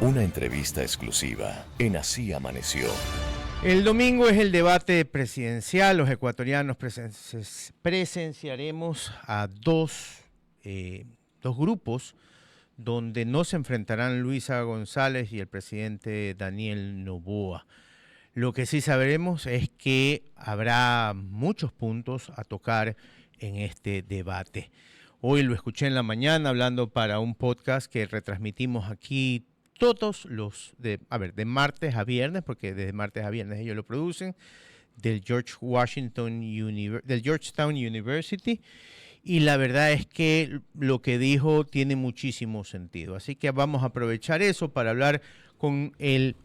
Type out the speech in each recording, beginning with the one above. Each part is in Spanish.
Una entrevista exclusiva en Así Amaneció. El domingo es el debate presidencial. Los ecuatorianos presenciaremos a dos grupos donde no se enfrentarán Luisa González y el presidente Daniel Noboa. Lo que sí sabremos es que habrá muchos puntos a tocar en este debate. Hoy lo escuché en la mañana hablando para un podcast que retransmitimos aquí todos los, de martes a viernes, porque desde martes a viernes ellos lo producen, del Georgetown University, y la verdad es que lo que dijo tiene muchísimo sentido. Así que vamos a aprovechar eso para hablar con el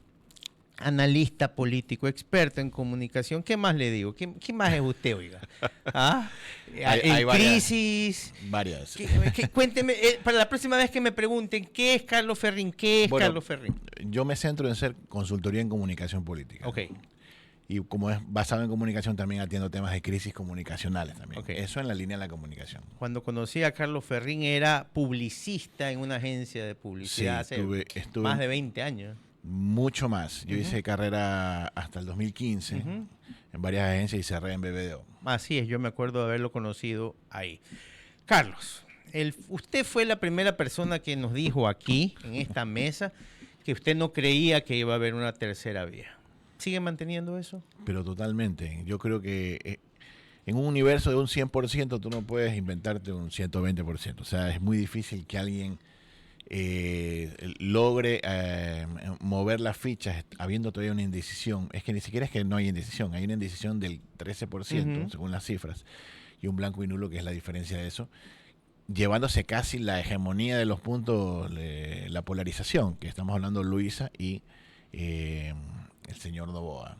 analista político, experto en comunicación. ¿Qué más le digo? ¿Qué más es usted, oiga? ¿Ah? Hay crisis. Varias. Cuénteme, para la próxima vez que me pregunten, ¿qué es Carlos Ferrín? ¿Qué es Carlos Ferrín? Yo me centro en ser consultoría en comunicación política. Ok. Y como es basado en comunicación, también atiendo temas de crisis comunicacionales también. Okay. Eso en la línea de la comunicación. Cuando conocí a Carlos Ferrín era publicista en una agencia de publicidad Sí, hace estuve más de 20 años. Mucho más. Yo hice carrera hasta el 2015 en varias agencias y cerré en BBDO. Así es, yo me acuerdo de haberlo conocido ahí. Carlos, usted fue la primera persona que nos dijo aquí, en esta mesa, que usted no creía que iba a haber una tercera vía. ¿Sigue manteniendo eso? Pero totalmente. Yo creo que en un universo de un 100% tú no puedes inventarte un 120%. O sea, es muy difícil que alguien logre mover las fichas habiendo todavía una indecisión. Es que ni siquiera es que no hay indecisión, hay una indecisión del 13% según las cifras y un blanco y nulo, que es la diferencia de eso, llevándose casi la hegemonía de los puntos, la polarización, que estamos hablando Luisa y el señor Noboa.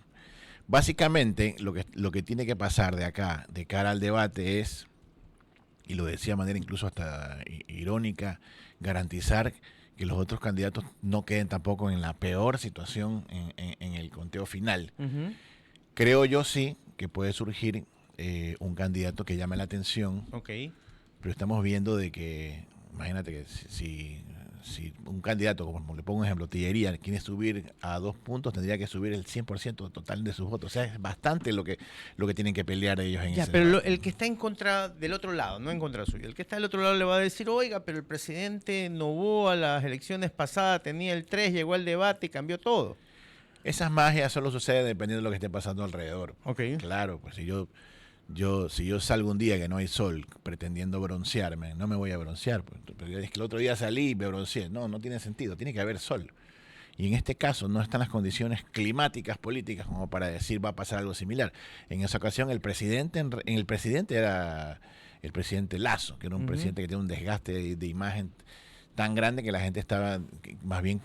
Básicamente lo que tiene que pasar de acá, de cara al debate, es, y lo decía de manera incluso hasta irónica, garantizar que los otros candidatos no queden tampoco en la peor situación en el conteo final. Creo yo sí que puede surgir un candidato que llame la atención, pero estamos viendo de que, imagínate que si un candidato, como le pongo un ejemplo, Tillería, quiere subir a 2 puntos, tendría que subir el 100% total de sus votos. O sea, es bastante lo que tienen que pelear ellos en ese pero el que está en contra del otro lado, no en contra suyo, el que está del otro lado le va a decir, oiga, pero el presidente Noboa a las elecciones pasadas tenía el 3, llegó al debate y cambió todo. Esas magias solo suceden dependiendo de lo que esté pasando alrededor. Claro, pues si yo salgo un día que no hay sol pretendiendo broncearme, no me voy a broncear. Pues, es que el otro día salí y me bronceé. No tiene sentido, tiene que haber sol. Y en este caso no están las condiciones climáticas, políticas, como para decir va a pasar algo similar. En esa ocasión el presidente era el presidente Lasso, que era un presidente que tiene un desgaste de imagen tan grande que la gente estaba más bien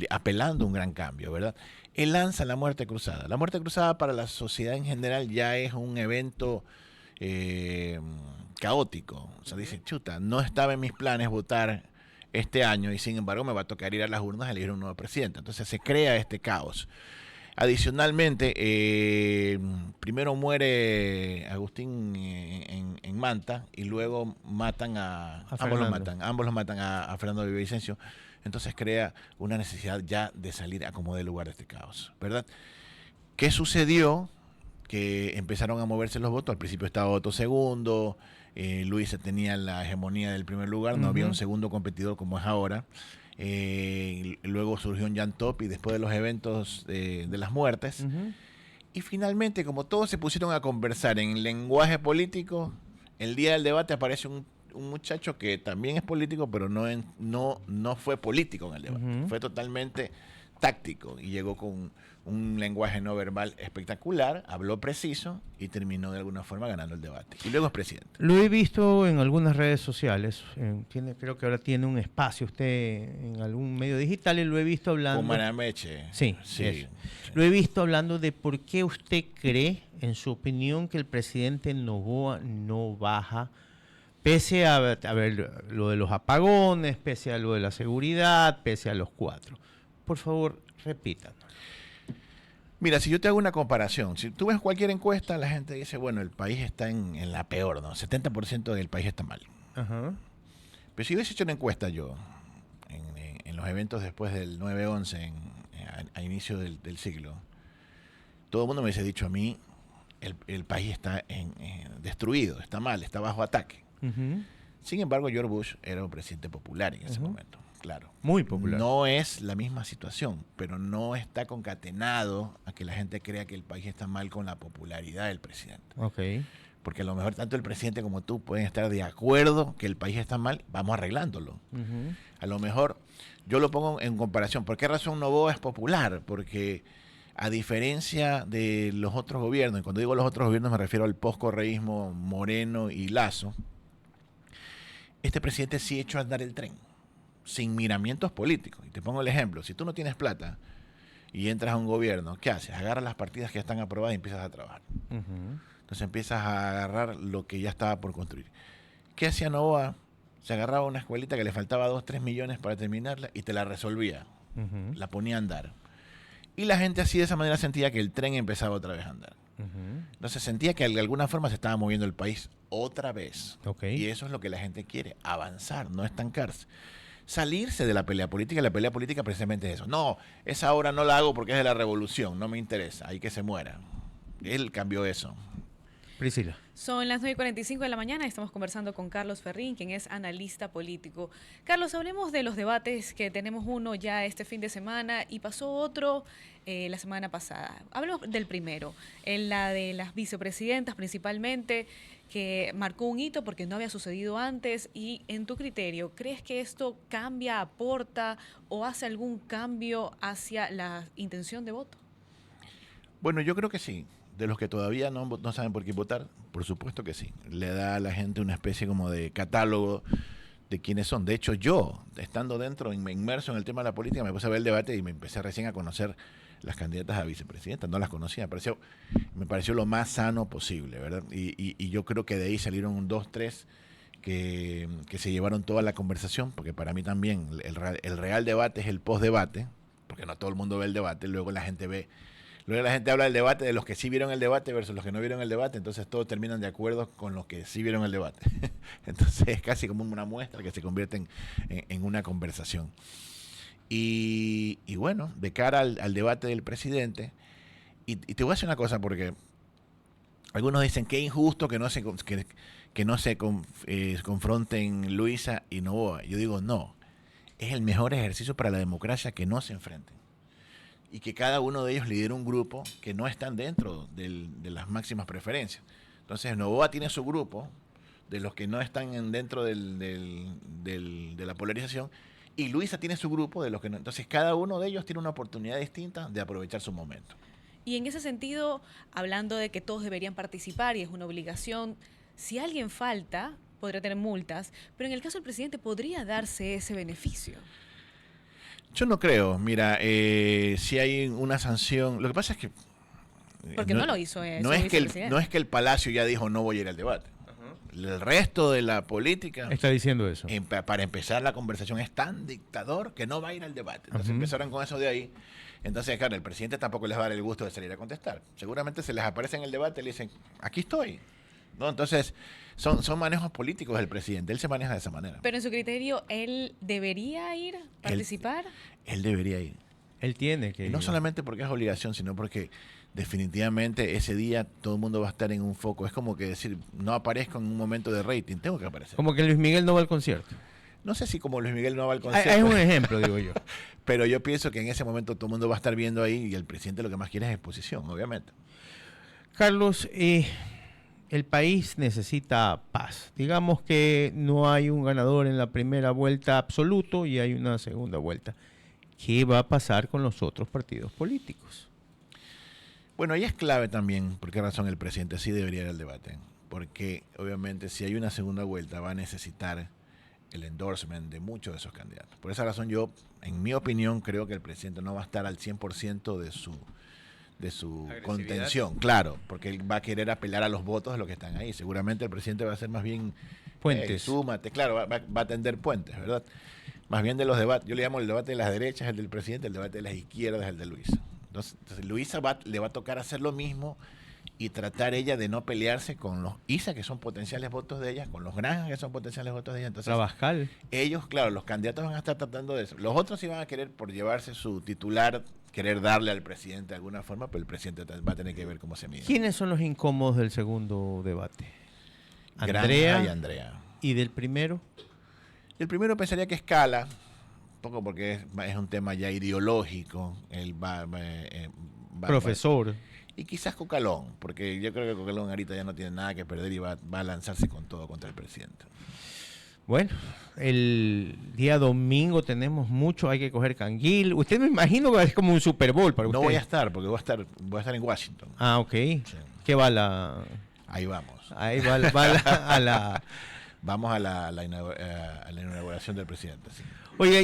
apelando a un gran cambio, ¿verdad? Él lanza la muerte cruzada. La muerte cruzada para la sociedad en general ya es un evento caótico. O sea, dice, chuta, no estaba en mis planes votar este año y sin embargo me va a tocar ir a las urnas a elegir un nuevo presidente. Entonces se crea este caos. Adicionalmente, primero muere Agustín en Manta y luego matan ambos los matan a Fernando Villavicencio. Entonces crea una necesidad ya de salir a como dé lugar a este caos, ¿verdad? ¿Qué sucedió? Que empezaron a moverse los votos. Al principio estaba Otto segundo, Luisa tenía la hegemonía del primer lugar, no había un segundo competidor como es ahora. Luego surgió un Jan Top y después de los eventos de las muertes. Y finalmente, como todos se pusieron a conversar en lenguaje político, el día del debate aparece un muchacho que también es político, pero no fue político en el debate. Fue totalmente táctico y llegó con un lenguaje no verbal espectacular, habló preciso y terminó de alguna forma ganando el debate. Y luego es presidente. Lo he visto en algunas redes sociales. Creo que ahora tiene un espacio usted en algún medio digital y lo he visto hablando. Con Marameche. Sí. Lo he visto hablando de por qué usted cree, en su opinión, que el presidente Noboa no baja, pese a ver lo de los apagones, pese a lo de la seguridad, pese a los 4. Por favor, repítanos. Mira, si yo te hago una comparación, si tú ves cualquier encuesta, la gente dice, bueno, el país está en la peor, ¿no? 70% del país está mal. Pero si hubiese hecho una encuesta yo, en los eventos después del 9/11, a inicio del siglo, todo el mundo me hubiese dicho a mí, el país está destruido, está mal, está bajo ataque. Ujú. Sin embargo, George Bush era un presidente popular en ese momento, claro. Muy popular. No es la misma situación, pero no está concatenado a que la gente crea que el país está mal con la popularidad del presidente. Ok. Porque a lo mejor tanto el presidente como tú pueden estar de acuerdo que el país está mal, vamos arreglándolo. Ujú. A lo mejor yo lo pongo en comparación. ¿Por qué razón Noboa es popular? Porque a diferencia de los otros gobiernos, y cuando digo los otros gobiernos me refiero al postcorreísmo Moreno y Lazo, este presidente sí echó a andar el tren, sin miramientos políticos. Y te pongo el ejemplo, si tú no tienes plata y entras a un gobierno, ¿qué haces? Agarras las partidas que ya están aprobadas y empiezas a trabajar. Ujú. Entonces empiezas a agarrar lo que ya estaba por construir. ¿Qué hacía Noboa? Se agarraba una escuelita que le faltaba 2, 3 millones para terminarla y te la resolvía. Ujú. La ponía a andar. Y la gente así de esa manera sentía que el tren empezaba otra vez a andar. Ujú. Entonces sentía que de alguna forma se estaba moviendo el país otra vez. Ok. Y eso es lo que la gente quiere, avanzar, no estancarse. Salirse de la pelea política, y la pelea política precisamente es eso. No, esa obra no la hago porque es de la revolución, no me interesa, hay que se muera. Él cambió eso. Priscila. Son las 9:45 de la mañana, estamos conversando con Carlos Ferrín, quien es analista político. Carlos, hablemos de los debates que tenemos uno ya este fin de semana y pasó otro la semana pasada. Hablemos del primero, en la de las vicepresidentas principalmente, que marcó un hito porque no había sucedido antes y en tu criterio, ¿crees que esto cambia, aporta o hace algún cambio hacia la intención de voto? Bueno, yo creo que sí. De los que todavía no saben por qué votar, por supuesto que sí. Le da a la gente una especie como de catálogo de quiénes son. De hecho, yo, estando dentro, inmerso en el tema de la política, me puse a ver el debate y me empecé recién a conocer las candidatas a vicepresidenta. No las conocía, me pareció lo más sano posible, ¿verdad? Y yo creo que de ahí salieron 2, 3 que se llevaron toda la conversación, porque para mí también el real debate es el post-debate, porque no todo el mundo ve el debate, luego la gente habla del debate de los que sí vieron el debate versus los que no vieron el debate, entonces todos terminan de acuerdo con los que sí vieron el debate. Entonces es casi como una muestra que se convierte en una conversación. Y bueno, de cara al debate del presidente, y te voy a decir una cosa, porque algunos dicen que es injusto que no se confronten Luisa y Noboa. Yo digo, no, es el mejor ejercicio para la democracia que no se enfrenten. Y que cada uno de ellos lidera un grupo que no están dentro de las máximas preferencias. Entonces Noboa tiene su grupo de los que no están dentro de la polarización y Luisa tiene su grupo de los que no. Entonces cada uno de ellos tiene una oportunidad distinta de aprovechar su momento. Y en ese sentido, hablando de que todos deberían participar y es una obligación, si alguien falta, podría tener multas, pero en el caso del presidente podría darse ese beneficio. Yo no creo. Mira, si hay una sanción, lo que pasa es que Porque no lo hizo no es que el Palacio ya dijo no voy a ir al debate. El resto de la política Está diciendo eso. para empezar la conversación es tan dictador que no va a ir al debate. Entonces empezaron con eso de ahí. Entonces, claro, el presidente tampoco les va a dar el gusto de salir a contestar. Seguramente se les aparece en el debate y le dicen, aquí estoy. ¿No? Entonces, son manejos políticos del presidente. Él se maneja de esa manera. Pero en su criterio, ¿él debería ir, participar? Él debería ir. Él tiene que Y no ir. solamente porque es obligación, sino porque definitivamente ese día todo el mundo va a estar en un foco. Es como que decir, no aparezco en un momento de rating, tengo que aparecer. Como que Luis Miguel no va al concierto. No sé si como Luis Miguel no va al Es concierto, un ejemplo, digo yo. pero yo pienso que en ese momento todo el mundo va a estar viendo ahí y el presidente lo que más quiere es exposición, obviamente. Carlos, el país necesita paz. Digamos que no hay un ganador en la primera vuelta absoluto y hay una segunda vuelta. ¿Qué va a pasar con los otros partidos políticos? Bueno, ahí es clave también por qué razón el presidente sí debería ir al debate. Porque obviamente si hay una segunda vuelta va a necesitar el endorsement de muchos de esos candidatos. Por esa razón yo, en mi opinión, creo que el presidente no va a estar al 100% de su contención, claro, porque él va a querer apelar a los votos de los que están ahí. Seguramente el presidente va a ser más bien Puentes. súmate, claro, va a tender puentes, ¿verdad? Más bien de los debates, yo le llamo el debate de las derechas, el del presidente, el debate de las izquierdas, el de Luisa. Entonces Luisa le va a tocar hacer lo mismo y tratar ella de no pelearse con los ISA, que son potenciales votos de ella, con los Granjas, que son potenciales votos de ella. Entonces, Rabascal. ellos, claro, los candidatos van a estar tratando de eso. Los otros sí van a querer, por llevarse su titular, querer darle al presidente de alguna forma, pero el presidente va a tener que ver cómo se mide. ¿Quiénes son los incómodos del segundo debate? Granja Andrea. y Andrea. ¿Y del primero? El primero pensaría que Escala, un poco porque es un tema ya ideológico. Él Profesor. y quizás Cocalón, porque yo creo que Cocalón ahorita ya no tiene nada que perder y va a lanzarse con todo contra el presidente. Bueno, el día domingo tenemos mucho, hay que coger canguil. Usted me imagino que es como un Super Bowl para usted. No voy a estar, porque voy a estar en Washington. Ah, ok. ¿Qué va la...? Ahí vamos. Ahí va a la... Vamos a la inauguración del presidente. Sí. Oiga,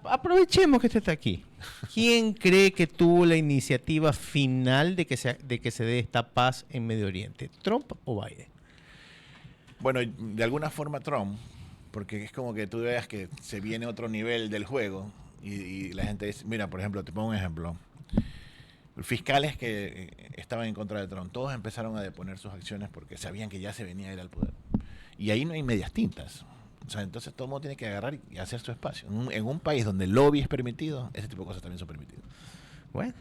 aprovechemos que usted está aquí. ¿Quién cree que tuvo la iniciativa final de que se dé esta paz en Medio Oriente? ¿Trump o Biden? Bueno, de alguna forma Trump, porque es como que tú veas que se viene otro nivel del juego y la gente dice, mira, por ejemplo, te pongo un ejemplo. Fiscales que estaban en contra de Trump, todos empezaron a deponer sus acciones porque sabían que ya se venía a ir al poder. Y ahí no hay medias tintas. O sea, entonces todo el mundo tiene que agarrar y hacer su espacio. En un país donde el lobby es permitido, ese tipo de cosas también son permitidas. Bueno,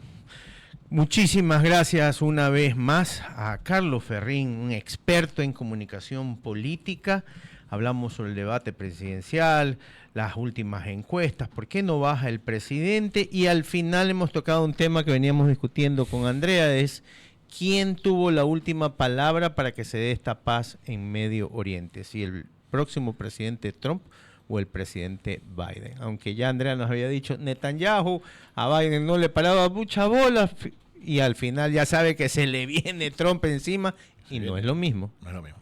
muchísimas gracias una vez más a Carlos Ferrín, un experto en comunicación política. Hablamos sobre el debate presidencial, las últimas encuestas, por qué no baja el presidente, y al final hemos tocado un tema que veníamos discutiendo con Andrea, es quién tuvo la última palabra para que se dé esta paz en Medio Oriente, si el próximo presidente Trump o el presidente Biden. Aunque ya Andrea nos había dicho, Netanyahu a Biden no le paraba mucha bola y al final ya sabe que se le viene Trump encima y no es lo mismo. No es lo mismo.